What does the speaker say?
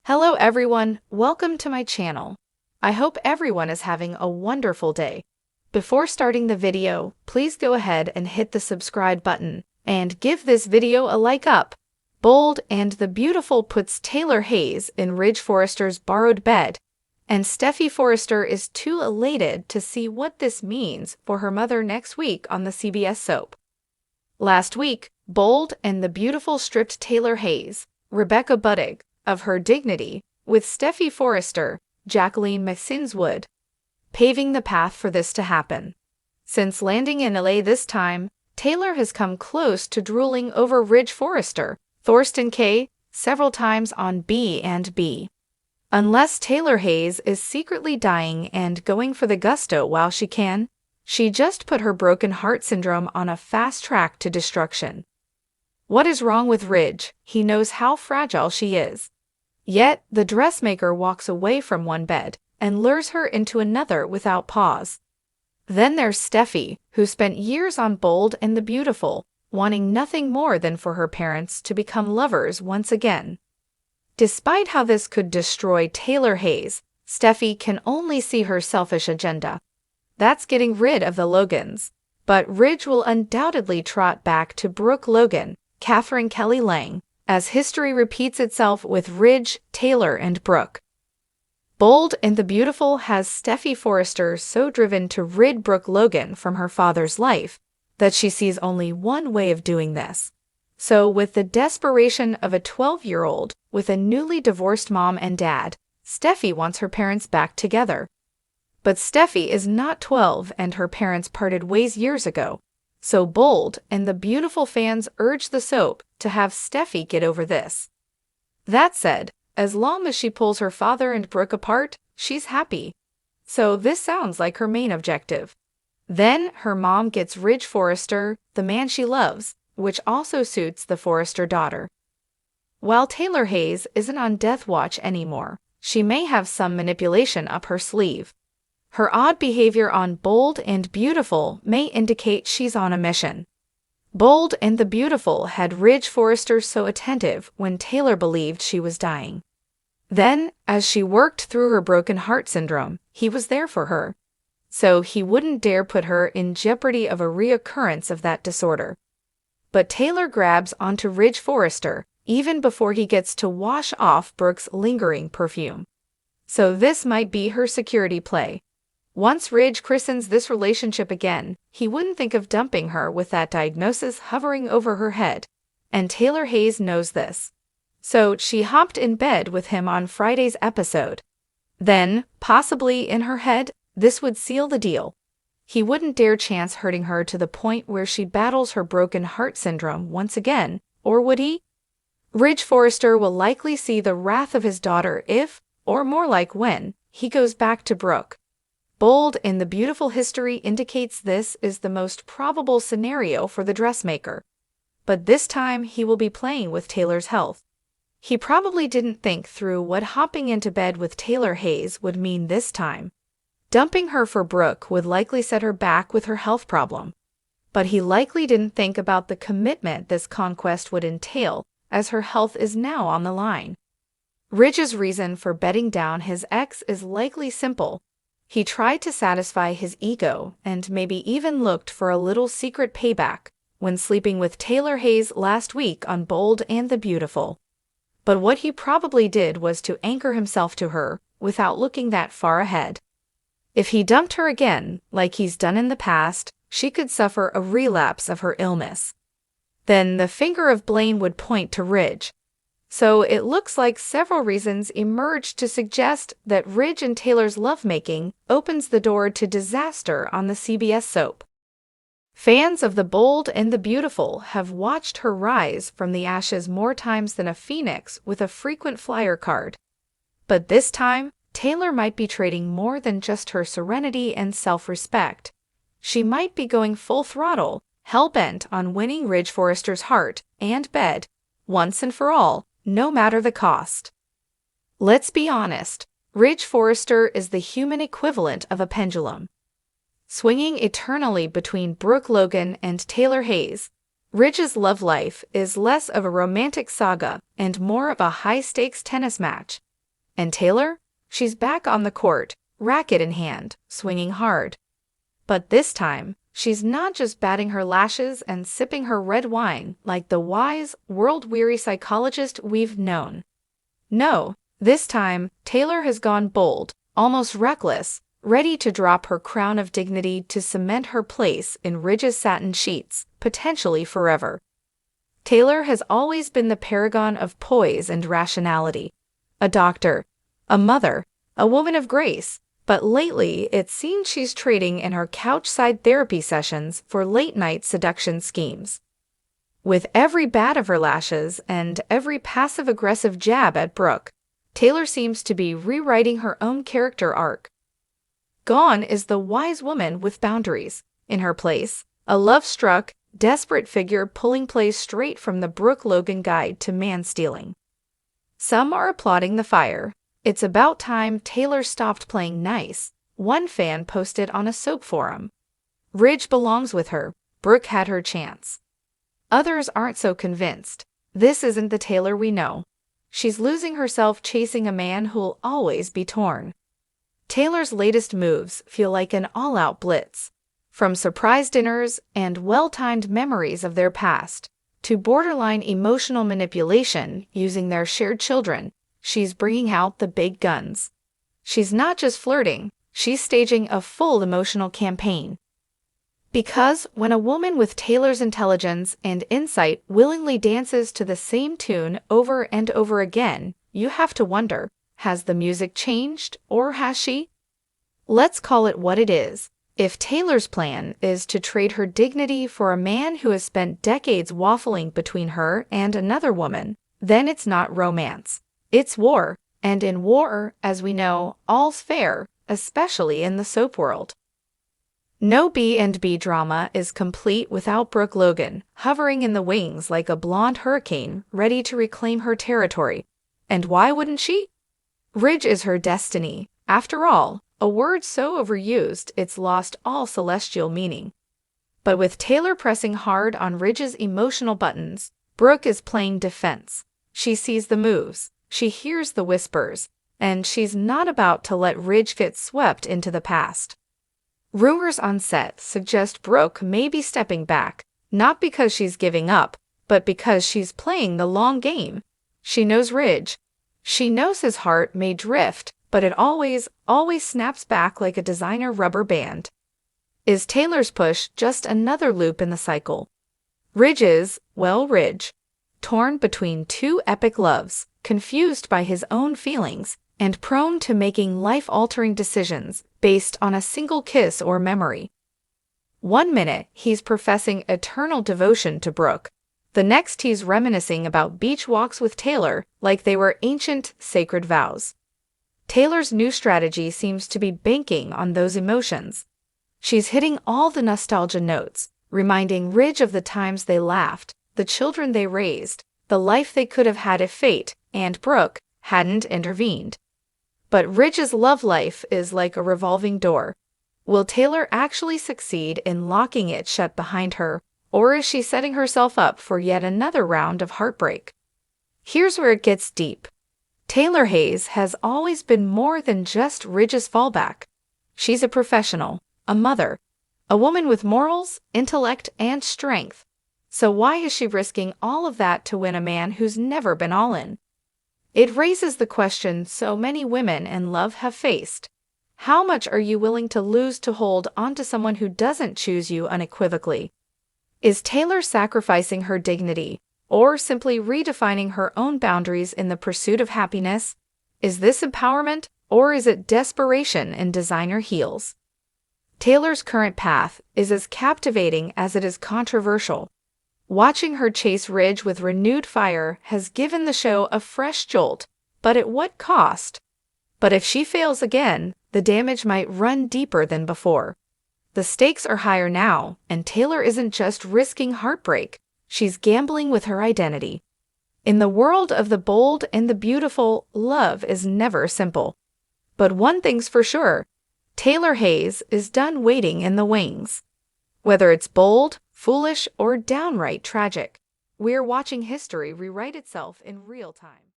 Hello everyone, welcome to my channel. I hope everyone is having a wonderful day. Before starting the video, please go ahead and hit the subscribe button and give this video a like up. Bold and the Beautiful puts Taylor Hayes in Ridge Forrester's borrowed bed, and Steffy Forrester is too elated to see what this means for her mother next week on the CBS soap. Last week, Bold and the Beautiful stripped Taylor Hayes, Rebecca Budig, of her dignity, with Steffy Forrester, Jacqueline McSinswood, paving the path for this to happen. Since landing in LA this time, Taylor has come close to drooling over Ridge Forrester, Thorsten Kaye, several times on B&B. Unless Taylor Hayes is secretly dying and going for the gusto while she can, she just put her broken heart syndrome on a fast track to destruction. What is wrong with Ridge? He knows how fragile she is. Yet, the dressmaker walks away from one bed and lures her into another without pause. Then there's Steffy, who spent years on Bold and the Beautiful, wanting nothing more than for her parents to become lovers once again. Despite how this could destroy Taylor Hayes, Steffy can only see her selfish agenda. That's getting rid of the Logans. But Ridge will undoubtedly trot back to Brooke Logan, Catherine Kelly Lang, as history repeats itself with Ridge, Taylor, and Brooke. Bold and the Beautiful has Steffy Forrester so driven to rid Brooke Logan from her father's life that she sees only one way of doing this. So, with the desperation of a 12-year-old with a newly divorced mom and dad, Steffy wants her parents back together. But Steffy is not 12 and her parents parted ways years ago. So Bold and the Beautiful fans urge the soap to have Steffy get over this. That said, as long as she pulls her father and Brooke apart, she's happy. So this sounds like her main objective. Then her mom gets Ridge Forrester, the man she loves, which also suits the Forrester daughter. While Taylor Hayes isn't on death watch anymore, she may have some manipulation up her sleeve. Her odd behavior on Bold and Beautiful may indicate she's on a mission. Bold and the Beautiful had Ridge Forrester so attentive when Taylor believed she was dying. Then, as she worked through her broken heart syndrome, he was there for her. So he wouldn't dare put her in jeopardy of a reoccurrence of that disorder. But Taylor grabs onto Ridge Forrester even before he gets to wash off Brooke's lingering perfume. So this might be her security play. Once Ridge christens this relationship again, he wouldn't think of dumping her with that diagnosis hovering over her head, and Taylor Hayes knows this. So she hopped in bed with him on Friday's episode. Then, possibly in her head, this would seal the deal. He wouldn't dare chance hurting her to the point where she battles her broken heart syndrome once again, or would he? Ridge Forrester will likely see the wrath of his daughter if, or more like when, he goes back to Brooke. Bold and the Beautiful history indicates this is the most probable scenario for the dressmaker. But this time he will be playing with Taylor's health. He probably didn't think through what hopping into bed with Taylor Hayes would mean this time. Dumping her for Brooke would likely set her back with her health problem. But he likely didn't think about the commitment this conquest would entail, as her health is now on the line. Ridge's reason for bedding down his ex is likely simple. He tried to satisfy his ego and maybe even looked for a little secret payback when sleeping with Taylor Hayes last week on Bold and the Beautiful. But what he probably did was to anchor himself to her without looking that far ahead. If he dumped her again, like he's done in the past, she could suffer a relapse of her illness. Then the finger of blame would point to Ridge. So it looks like several reasons emerged to suggest that Ridge and Taylor's lovemaking opens the door to disaster on the CBS soap. Fans of the Bold and the Beautiful have watched her rise from the ashes more times than a phoenix with a frequent flyer card. But this time, Taylor might be trading more than just her serenity and self-respect. She might be going full throttle, hell-bent on winning Ridge Forrester's heart and bed, once and for all, no matter the cost. Let's be honest, Ridge Forrester is the human equivalent of a pendulum. Swinging eternally between Brooke Logan and Taylor Hayes, Ridge's love life is less of a romantic saga and more of a high-stakes tennis match, And Taylor? She's back on the court, racket in hand, swinging hard. But this time, she's not just batting her lashes and sipping her red wine like the wise, world-weary psychologist we've known. No, this time, Taylor has gone bold, almost reckless, ready to drop her crown of dignity to cement her place in Ridge's satin sheets, potentially forever. Taylor has always been the paragon of poise and rationality. A doctor, a mother, a woman of grace, but lately it seems she's trading in her couch-side therapy sessions for late-night seduction schemes. With every bat of her lashes and every passive-aggressive jab at Brooke, Taylor seems to be rewriting her own character arc. Gone is the wise woman with boundaries. In her place, a love-struck, desperate figure pulling plays straight from the Brooke Logan Guide to Man-Stealing. Some are applauding the fire. It's about time Taylor stopped playing nice, one fan posted on a soap forum. Ridge belongs with her. Brooke had her chance. Others aren't so convinced. This isn't the Taylor we know. She's losing herself chasing a man who'll always be torn. Taylor's latest moves feel like an all-out blitz. From surprise dinners and well-timed memories of their past, to borderline emotional manipulation using their shared children, she's bringing out the big guns. She's not just flirting, she's staging a full emotional campaign. Because when a woman with Taylor's intelligence and insight willingly dances to the same tune over and over again, you have to wonder, has the music changed, or has she? Let's call it what it is. If Taylor's plan is to trade her dignity for a man who has spent decades waffling between her and another woman, then it's not romance. It's war, and in war, as we know, all's fair, especially in the soap world. No B&B drama is complete without Brooke Logan, hovering in the wings like a blonde hurricane ready to reclaim her territory. And why wouldn't she? Ridge is her destiny. After all, a word so overused it's lost all celestial meaning. But with Taylor pressing hard on Ridge's emotional buttons, Brooke is playing defense. She sees the moves, she hears the whispers, and she's not about to let Ridge get swept into the past. Rumors on set suggest Brooke may be stepping back, not because she's giving up, but because she's playing the long game. She knows Ridge. She knows his heart may drift, but it always snaps back like a designer rubber band. Is Taylor's push just another loop in the cycle? Ridge is, well, Ridge. Torn between two epic loves, confused by his own feelings, and prone to making life-altering decisions based on a single kiss or memory. One minute, he's professing eternal devotion to Brooke. The next, he's reminiscing about beach walks with Taylor like they were ancient, sacred vows. Taylor's new strategy seems to be banking on those emotions. She's hitting all the nostalgia notes, reminding Ridge of the times they laughed, the children they raised, the life they could have had if fate and Brooke hadn't intervened. But Ridge's love life is like a revolving door. Will Taylor actually succeed in locking it shut behind her, or is she setting herself up for yet another round of heartbreak? Here's where it gets deep. Taylor Hayes has always been more than just Ridge's fallback. She's a professional, a mother, a woman with morals, intellect, and strength. So why is she risking all of that to win a man who's never been all in? It raises the question so many women in love have faced. How much are you willing to lose to hold onto someone who doesn't choose you unequivocally? Is Taylor sacrificing her dignity, or simply redefining her own boundaries in the pursuit of happiness? Is this empowerment, or is it desperation in designer heels? Taylor's current path is as captivating as it is controversial. Watching her chase Ridge with renewed fire has given the show a fresh jolt, but at what cost? But if she fails again, the damage might run deeper than before. The stakes are higher now, and Taylor isn't just risking heartbreak, she's gambling with her identity. In the world of the bold and the beautiful, love is never simple. But one thing's for sure, Taylor Hayes is done waiting in the wings. Whether it's bold, foolish, or downright tragic, we're watching history rewrite itself in real time.